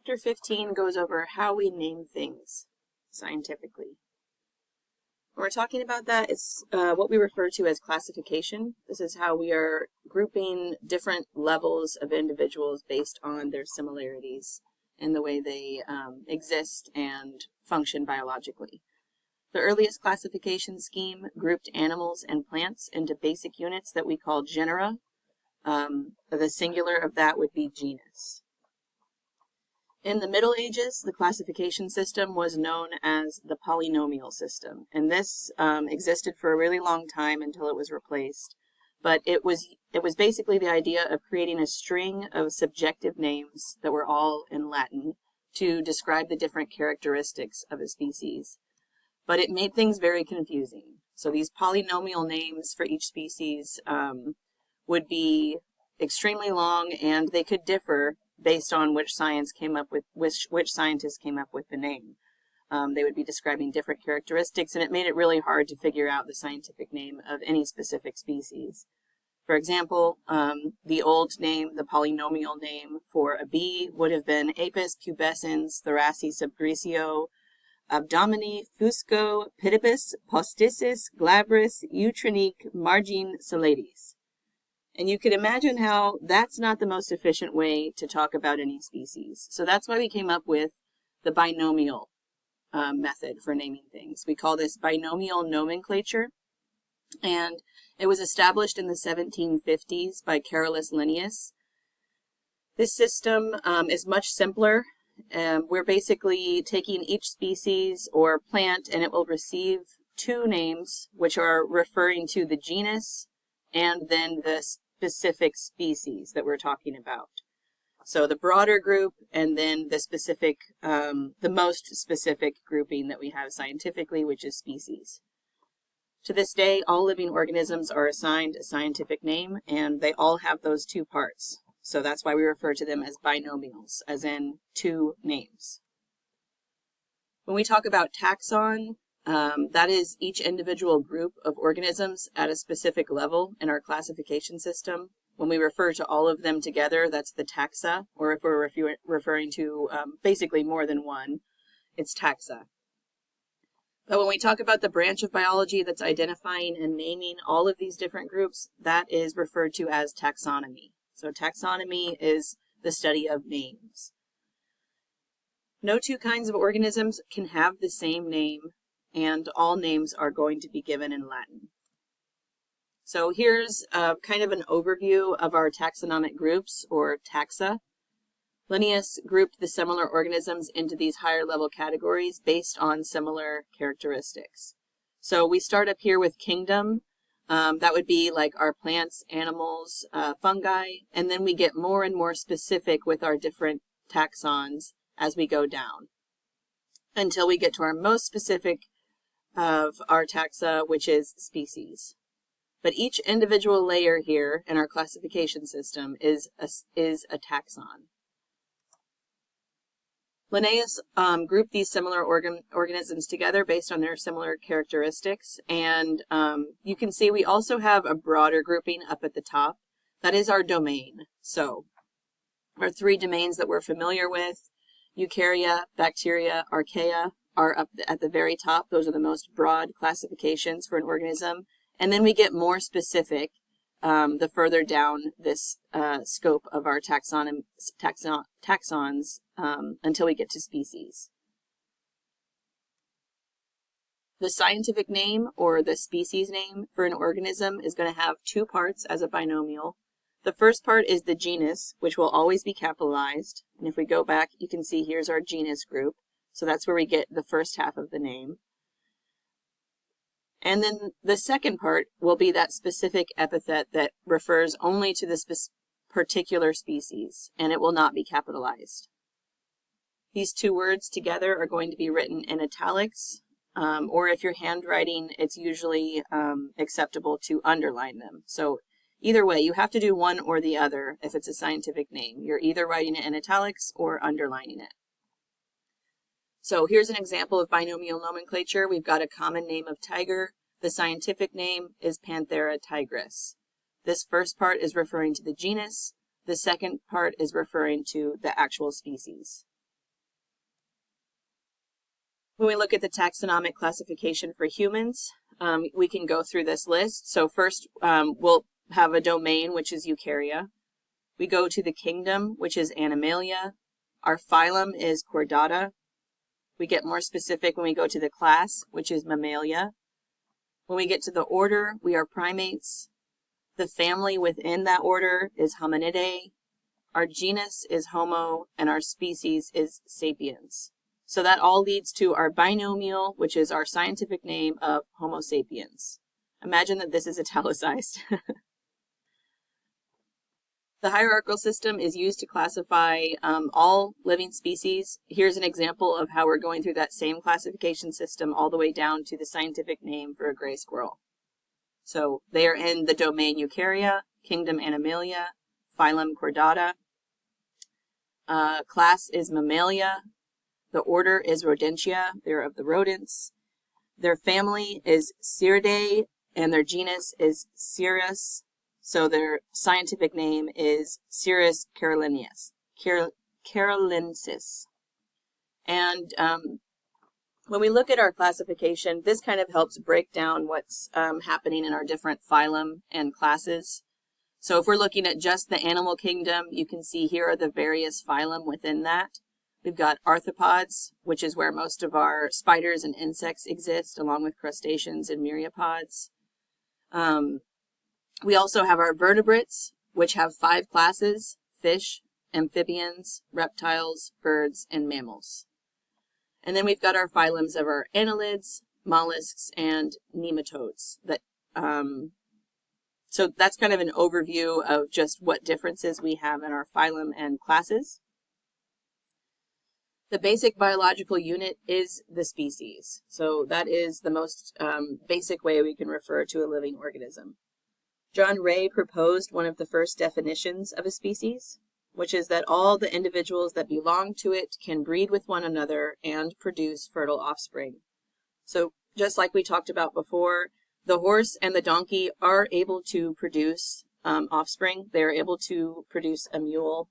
Chapter 15 goes over how we name things scientifically. When we're talking about that, it's what we refer to as classification. This is how we are grouping different levels of individuals based on their similarities in the way they exist and function biologically. The earliest classification scheme grouped animals and plants into basic units that we call genera. The singular of that would be genus. In the Middle Ages, the classification system was known as the polynomial system, and this existed for a really long time until it was replaced. But it was basically the idea of creating a string of subjective names that were all in Latin to describe the different characteristics of a species. But it made things very confusing. So these polynomial names for each species would be extremely long, and they could differ based on which scientists came up with the name. They would be describing different characteristics, and it made it really hard to figure out the scientific name of any specific species. For example, the old name, the polynomial name for a bee would have been Apis pubescens thoraci subgrecio abdomini fusco pitibus posticis glabris utrinique margine salades. And you could imagine how that's not the most efficient way to talk about any species. So that's why we came up with the binomial method for naming things. We call this binomial nomenclature. And it was established in the 1750s by Carolus Linnaeus. This system is much simpler. We're basically taking each species or plant, and it will receive two names, which are referring to the genus and then the specific species that we're talking about. So the broader group and then the specific, the most specific grouping that we have scientifically, which is species. To this day, all living organisms are assigned a scientific name, and they all have those two parts. So that's why we refer to them as binomials, as in two names. When we talk about taxon, that is each individual group of organisms at a specific level in our classification system. When we refer to all of them together, that's the taxa, or if we're referring to basically more than one, it's taxa. But when we talk about the branch of biology that's identifying and naming all of these different groups, that is referred to as taxonomy. So taxonomy is the study of names. No two kinds of organisms can have the same name, and all names are going to be given in Latin. So here's kind of an overview of our taxonomic groups, or taxa. Linnaeus grouped the similar organisms into these higher level categories based on similar characteristics. So we start up here with kingdom. That would be like our plants, animals, fungi, and then we get more and more specific with our different taxons as we go down until we get to our most specific of our taxa, which is species. But each individual layer here in our classification system is a taxon. Linnaeus grouped these similar organisms together based on their similar characteristics, and you can see we also have a broader grouping up at the top. That is our domain. So our three domains that we're familiar with, eukarya, bacteria, archaea, are up at the very top. Those are the most broad classifications for an organism. And then we get more specific the further down this scope of our taxons until we get to species. The scientific name or the species name for an organism is going to have two parts as a binomial. The first part is the genus, which will always be capitalized. And if we go back, you can see here's our genus group. So that's where we get the first half of the name. And then the second part will be that specific epithet that refers only to the particular species, and it will not be capitalized. These two words together are going to be written in italics, or if you're handwriting, it's usually acceptable to underline them. So either way, you have to do one or the other if it's a scientific name. You're either writing it in italics or underlining it. So here's an example of binomial nomenclature. We've got a common name of tiger. The scientific name is Panthera tigris. This first part is referring to the genus. The second part is referring to the actual species. When we look at the taxonomic classification for humans, we can go through this list. So first, we'll have a domain, which is Eukarya. We go to the kingdom, which is Animalia. Our phylum is Chordata. We get more specific when we go to the class, which is Mammalia. When we get to the order, we are primates. The family within that order is Hominidae. Our genus is Homo, and our species is Sapiens. So that all leads to our binomial, which is our scientific name of Homo sapiens. Imagine that this is italicized. The hierarchical system is used to classify all living species. Here's an example of how we're going through that same classification system all the way down to the scientific name for a gray squirrel. So they are in the domain Eukarya, kingdom Animalia, phylum Chordata. Class is Mammalia. The order is Rodentia. They're of the rodents. Their family is Siridae, and their genus is Cirrus. So their scientific name is Cirrus carolinensis. And when we look at our classification, this kind of helps break down what's happening in our different phylum and classes. So if we're looking at just the animal kingdom, you can see here are the various phylum within that. We've got arthropods, which is where most of our spiders and insects exist, along with crustaceans and myriapods. We also have our vertebrates, which have 5 classes: fish, amphibians, reptiles, birds, and mammals. And then we've got our phylums of our annelids, mollusks, and nematodes. So that's kind of an overview of just what differences we have in our phylum and classes. The basic biological unit is the species. So that is the most basic way we can refer to a living organism. John Ray proposed one of the first definitions of a species, which is that all the individuals that belong to it can breed with one another and produce fertile offspring. So just like we talked about before, the horse and the donkey are able to produce offspring. They're able to produce a mule.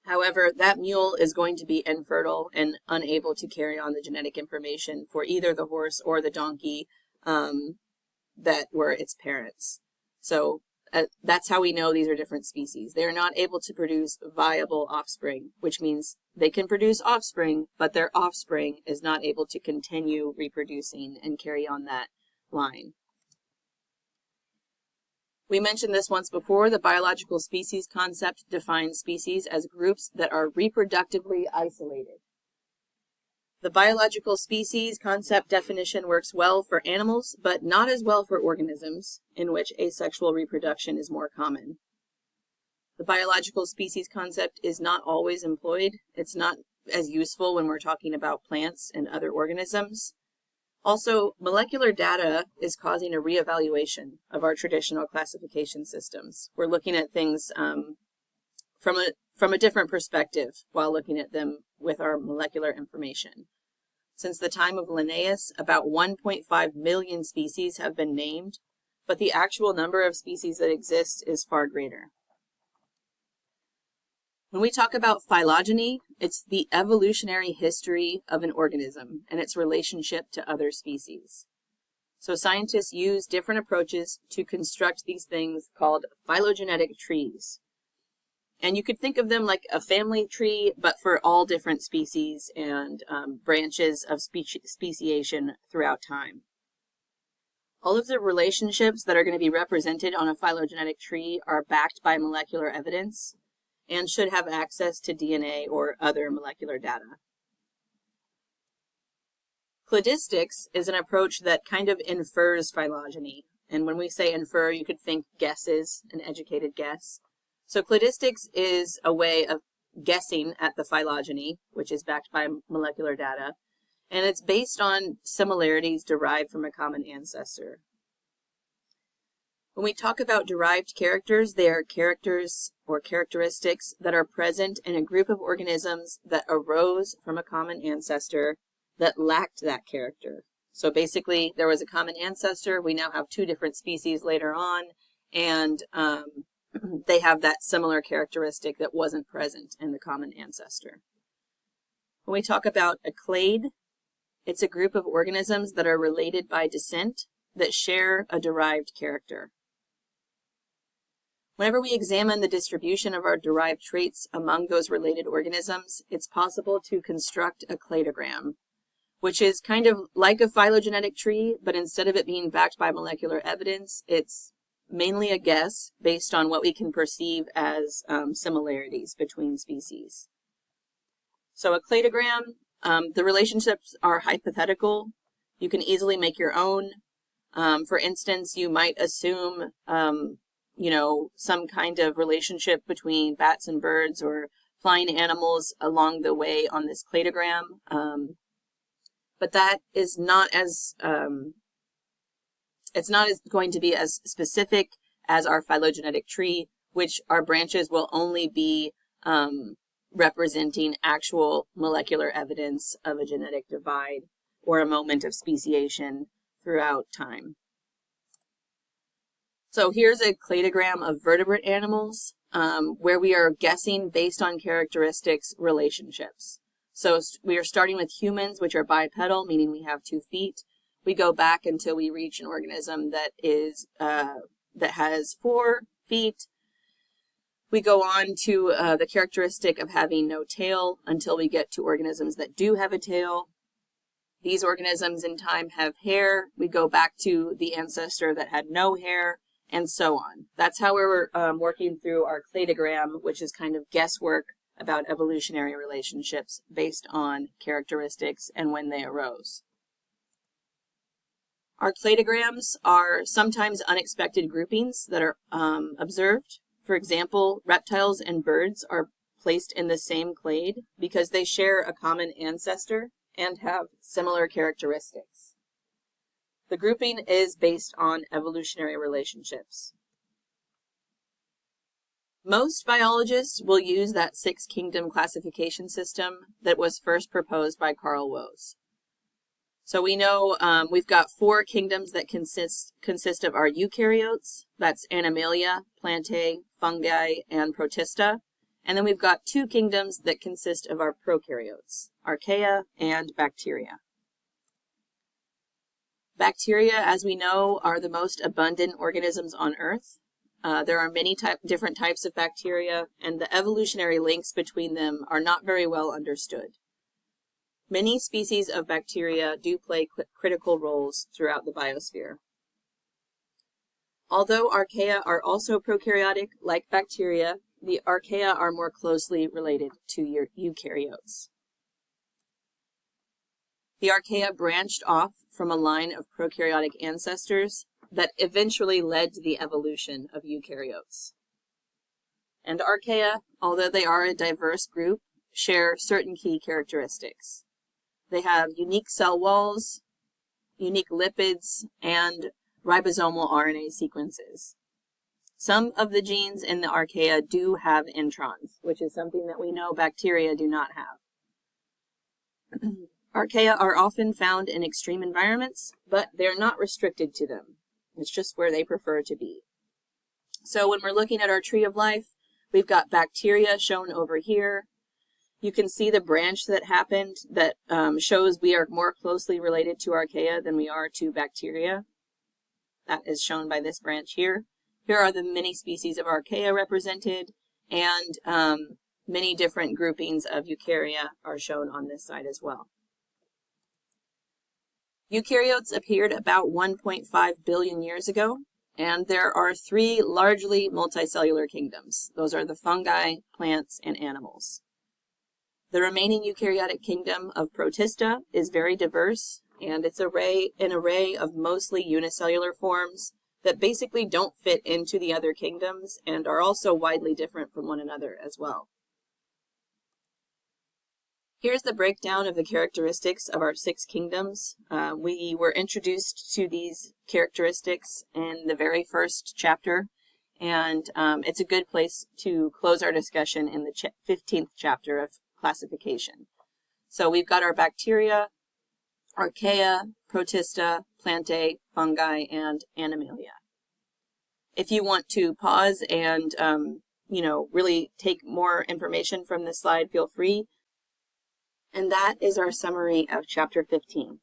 However, that mule is going to be infertile and unable to carry on the genetic information for either the horse or the donkey that were its parents. So that's how we know these are different species. They are not able to produce viable offspring, which means they can produce offspring, but their offspring is not able to continue reproducing and carry on that line. We mentioned this once before. The biological species concept defines species as groups that are reproductively isolated. The biological species concept definition works well for animals, but not as well for organisms, in which asexual reproduction is more common. The biological species concept is not always employed. It's not as useful when we're talking about plants and other organisms. Also, molecular data is causing a reevaluation of our traditional classification systems. We're looking at things from a different perspective while looking at them with our molecular information. Since the time of Linnaeus, about 1.5 million species have been named, but the actual number of species that exist is far greater. When we talk about phylogeny, it's the evolutionary history of an organism and its relationship to other species. So scientists use different approaches to construct these things called phylogenetic trees. And you could think of them like a family tree, but for all different species and branches of speciation throughout time. All of the relationships that are going to be represented on a phylogenetic tree are backed by molecular evidence and should have access to DNA or other molecular data. Cladistics is an approach that kind of infers phylogeny. And when we say infer, you could think guesses, an educated guess. So cladistics is a way of guessing at the phylogeny, which is backed by molecular data, and it's based on similarities derived from a common ancestor. When we talk about derived characters, they are characters or characteristics that are present in a group of organisms that arose from a common ancestor that lacked that character. So basically, there was a common ancestor. We now have 2 different species later on, and they have that similar characteristic that wasn't present in the common ancestor. When we talk about a clade, It's a group of organisms that are related by descent that share a derived character. Whenever we examine the distribution of our derived traits among those related organisms, it's possible to construct a cladogram, which is kind of like a phylogenetic tree, but instead of it being backed by molecular evidence, it's mainly a guess based on what we can perceive as similarities between species. So a cladogram, the relationships are hypothetical. You can easily make your own. For instance, you might assume some kind of relationship between bats and birds or flying animals along the way on this cladogram. But that is not as, it's not as going to be as specific as our phylogenetic tree, which our branches will only be representing actual molecular evidence of a genetic divide or a moment of speciation throughout time. So here's a cladogram of vertebrate animals where we are guessing based on characteristics relationships. So we are starting with humans, which are bipedal, meaning we have 2 feet. We go back until we reach an organism that is that has 4 feet. We go on to the characteristic of having no tail until we get to organisms that do have a tail. These organisms in time have hair. We go back to the ancestor that had no hair, and so on. That's how we're working through our cladogram, which is kind of guesswork about evolutionary relationships based on characteristics and when they arose. Our cladograms are sometimes unexpected groupings that are observed. For example, reptiles and birds are placed in the same clade because they share a common ancestor and have similar characteristics. The grouping is based on evolutionary relationships. Most biologists will use that 6-kingdom classification system that was first proposed by Carl Woese. So we know we've got 4 kingdoms that consist of our eukaryotes. That's Animalia, Plantae, Fungi, and Protista. And then we've got 2 kingdoms that consist of our prokaryotes, Archaea and Bacteria. Bacteria, as we know, are the most abundant organisms on Earth. There are many different types of bacteria, and the evolutionary links between them are not very well understood. Many species of bacteria do play critical roles throughout the biosphere. Although Archaea are also prokaryotic, like bacteria, the Archaea are more closely related to your eukaryotes. The Archaea branched off from a line of prokaryotic ancestors that eventually led to the evolution of eukaryotes. And Archaea, although they are a diverse group, share certain key characteristics. They have unique cell walls, unique lipids, and ribosomal RNA sequences. Some of the genes in the Archaea do have introns, which is something that we know bacteria do not have. Archaea are often found in extreme environments, but they're not restricted to them. It's just where they prefer to be. So when we're looking at our tree of life, we've got bacteria shown over here. You can see the branch that happened that shows we are more closely related to Archaea than we are to bacteria. That is shown by this branch here. Here are the many species of Archaea represented, and many different groupings of Eukarya are shown on this side as well. Eukaryotes appeared about 1.5 billion years ago, and there are 3 largely multicellular kingdoms. Those are the fungi, plants, and animals. The remaining eukaryotic kingdom of Protista is very diverse, and it's an array of mostly unicellular forms that basically don't fit into the other kingdoms and are also widely different from one another as well. Here's the breakdown of the characteristics of our 6 kingdoms. We were introduced to these characteristics in the very first chapter, and it's a good place to close our discussion in the 15th chapter of classification. So we've got our bacteria, Archaea, Protista, Plantae, Fungi, and Animalia. If you want to pause and really take more information from this slide, feel free. And that is our summary of Chapter 15.